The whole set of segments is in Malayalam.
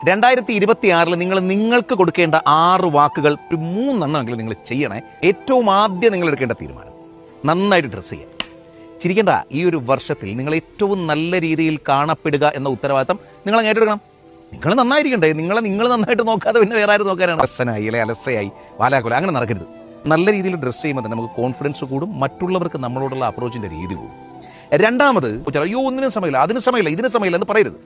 2026 നിങ്ങൾക്ക് കൊടുക്കേണ്ട 6 വാക്കുകൾ 3 നിങ്ങൾ ചെയ്യണേ. ഏറ്റവും ആദ്യം നിങ്ങൾ എടുക്കേണ്ട തീരുമാനം നന്നായിട്ട് ഡ്രസ്സ് ചെയ്യാം. ചിരിക്കേണ്ട, ഈ ഒരു വർഷത്തിൽ നിങ്ങൾ ഏറ്റവും നല്ല രീതിയിൽ കാണപ്പെടുക എന്ന ഉത്തരവാദിത്തം നിങ്ങൾ ഏറ്റെടുക്കണം. നിങ്ങൾ നന്നായിരിക്കണ്ടേ? നിങ്ങൾ നന്നായിട്ട് നോക്കാതെ പിന്നെ വേറെ ആരും നോക്കാനാണ്? അലസനായി അല്ലെ അലസയായി വാലാക്കുല അങ്ങനെ നടക്കരുത്. നല്ല രീതിയിൽ ഡ്രസ്സ് ചെയ്യുമ്പോൾ തന്നെ നമുക്ക് കോൺഫിഡൻസ് കൂടും, മറ്റുള്ളവർക്ക് നമ്മളോടുള്ള അപ്രോച്ചിൻ്റെ രീതി കൂടും. രണ്ടാമത്, അയ്യോ ഒന്നിനും സമയമില്ല, അതിന് സമയമില്ല, ഇതിന് സമയമില്ല എന്ന് പറയരുത്.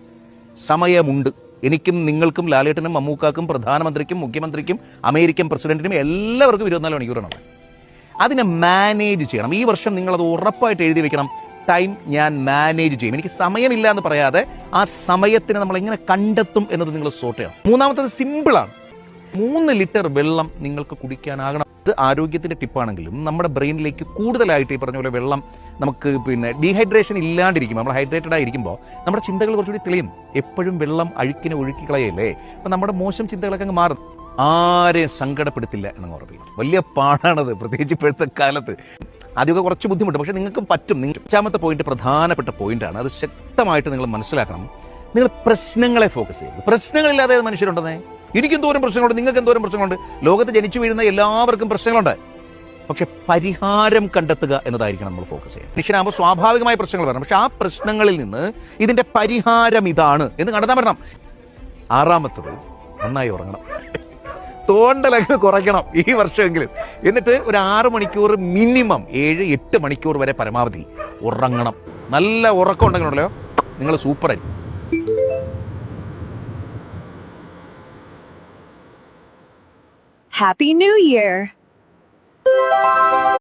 സമയമുണ്ട്. എനിക്കും നിങ്ങൾക്കും ലാലേട്ടനും മമ്മൂക്കാക്കും പ്രധാനമന്ത്രിക്കും മുഖ്യമന്ത്രിക്കും അമേരിക്കൻ പ്രസിഡന്റിനും എല്ലാവർക്കും 24 മണിക്കൂറാണ്. അതിനെ മാനേജ് ചെയ്യണം. ഈ വർഷം നിങ്ങളത് ഉറപ്പായിട്ട് എഴുതി വെക്കണം. ടൈം ഞാൻ മാനേജ് ചെയ്യും. എനിക്ക് സമയമില്ല എന്ന് പറയാതെ ആ സമയത്തിന് നമ്മൾ എങ്ങനെ കണ്ടെത്തും എന്നത് നിങ്ങൾ സോർട്ട് ചെയ്യണം. മൂന്നാമത്തത് സിമ്പിളാണ്. 3 ലിറ്റർ വെള്ളം നിങ്ങൾക്ക് കുടിക്കാനാകണം. ഇത് ആരോഗ്യത്തിൻ്റെ ടിപ്പാണെങ്കിലും നമ്മുടെ ബ്രെയിനിലേക്ക് കൂടുതലായിട്ട് ഈ പറഞ്ഞ പോലെ വെള്ളം നമുക്ക് ഡീഹൈഡ്രേഷൻ ഇല്ലാണ്ടിരിക്കും. നമ്മൾ ഹൈഡ്രേറ്റഡ് ആയിരിക്കുമ്പോൾ നമ്മുടെ ചിന്തകൾ കുറച്ചുകൂടി തെളിയും. എപ്പോഴും വെള്ളം അഴുക്കിനെ ഒഴുക്കിക്കളയല്ലേ. അപ്പം നമ്മുടെ മോശം ചിന്തകളൊക്കെ അങ്ങ് മാറും. ആരെയും സങ്കടപ്പെടുത്തില്ല എന്നങ്ങ് ഉറപ്പിക്കും. വലിയ പാടാണത്, പ്രത്യേകിച്ച് ഇപ്പോഴത്തെ കാലത്ത്. ആദ്യമൊക്കെ കുറച്ച് ബുദ്ധിമുട്ട്, പക്ഷേ നിങ്ങൾക്ക് പറ്റും. 5ാമത്തെ പോയിന്റ് പ്രധാനപ്പെട്ട പോയിന്റാണ്. അത് ശക്തമായിട്ട് നിങ്ങൾ മനസ്സിലാക്കണം. നിങ്ങൾ പ്രശ്നങ്ങളെ ഫോക്കസ് ചെയ്യരുത്. പ്രശ്നങ്ങളില്ലാതെ മനുഷ്യരുണ്ടെന്നേ. എനിക്ക് എന്തോരം പ്രശ്നങ്ങളുണ്ട്, നിങ്ങൾക്ക് എന്തോരം പ്രശ്നങ്ങളുണ്ട്. ലോകത്ത് ജനിച്ചു വീഴുന്ന എല്ലാവർക്കും പ്രശ്നങ്ങളുണ്ട്. പക്ഷെ പരിഹാരം കണ്ടെത്തുക എന്നതായിരിക്കണം നമ്മൾ ഫോക്കസ് ചെയ്യുക. മനുഷ്യനാകുമ്പോൾ സ്വാഭാവികമായ പ്രശ്നങ്ങൾ വരണം. പക്ഷെ ആ പ്രശ്നങ്ങളിൽ നിന്ന് ഇതിൻ്റെ പരിഹാരം ഇതാണ് എന്ന് കണ്ടെത്താൻ പറ്റണം. 6ാമത്തത്, നന്നായി ഉറങ്ങണം. തോണ്ടലൊക്കെ കുറയ്ക്കണം ഈ വർഷമെങ്കിലും. എന്നിട്ട് ഒരു 6 മണിക്കൂർ മിനിമം 7-8 മണിക്കൂർ വരെ പരമാവധി ഉറങ്ങണം. നല്ല ഉറക്കം ഉണ്ടെങ്കിലുണ്ടല്ലോ നിങ്ങൾ സൂപ്പറായിരിക്കും. Happy New Year!